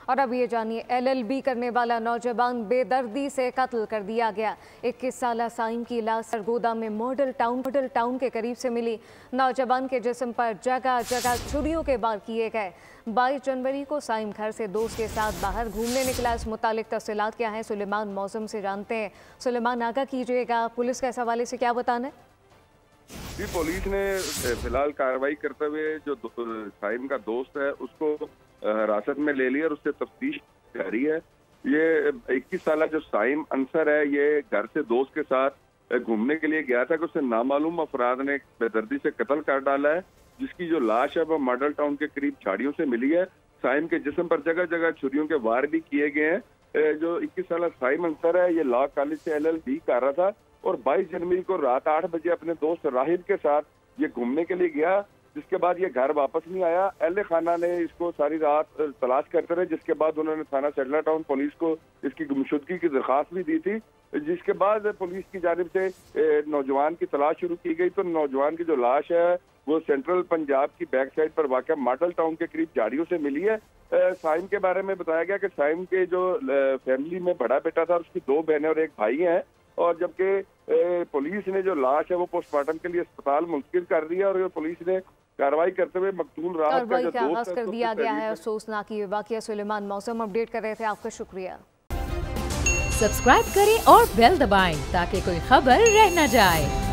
और अब ये जानिए, LLB करने वाला नौजवान बेदर्दी से कत्ल कर दिया गया। 21 साला साइम की लाश सरगोदा में मॉडल टाउन के करीब से मिली। नौजवान के जिस्म पर जगह जगह छुरियों के वार किए गए। 22 जनवरी को साइम घर से दोस्त के साथ बाहर घूमने निकला। इस मुतालिक तफसीलात क्या हैं, सुलेमान मौसम से जानते हैं। सुलेमान, आगाह कीजिएगा, पुलिस का इस हवाले से क्या बताना है? जी, पुलिस ने फिलहाल कार्रवाई करते हुए जो साइम का दोस्त है उसको हिरासत में ले लिया और उससे तफ्तीश जारी है। ये 21 साला जो साइम अंसर है, ये घर से दोस्त के साथ घूमने के लिए गया था कि उसे नामालूम अफराद ने बेदर्दी से कत्ल कर डाला है, जिसकी जो लाश है वो मॉडल टाउन के करीब झाड़ियों से मिली है। साइम के जिस्म पर जगह जगह छुरियों के वार भी किए गए हैं। जो 21 साला साइम अंसर है, ये लॉ कॉलेज से LLB कर रहा था और 22 जनवरी को रात 8 बजे अपने दोस्त राहिद के साथ ये घूमने के लिए गया, जिसके बाद ये घर वापस नहीं आया। अहले खाना ने इसको सारी रात तलाश करते रहे, जिसके बाद उन्होंने थाना सेटलर टाउन पुलिस को इसकी गुमशुदगी की दरख्वास्त भी दी थी, जिसके बाद पुलिस की जानिब से नौजवान की तलाश शुरू की गई। तो नौजवान की जो लाश है वो सेंट्रल पंजाब की बैक साइड पर वाक़ा मॉडल टाउन के करीब झाड़ियों से मिली है। साइम के बारे में बताया गया कि साइम के जो फैमिली में बड़ा बेटा था, उसकी 2 बहनें और 1 भाई हैं, और जबकि पुलिस ने जो लाश है वो पोस्टमार्टम के लिए अस्पताल मुंतकिल कर दी है और पुलिस ने कार्रवाई करते हुए मकतूल राहत का जो दोस्त कर दिया गया है। अफसोसनाक ये वाकया। सुलेमान मौसम अपडेट कर रहे थे, आपका शुक्रिया। सब्सक्राइब करें और बेल दबाएं ताकि कोई खबर रह न जाए।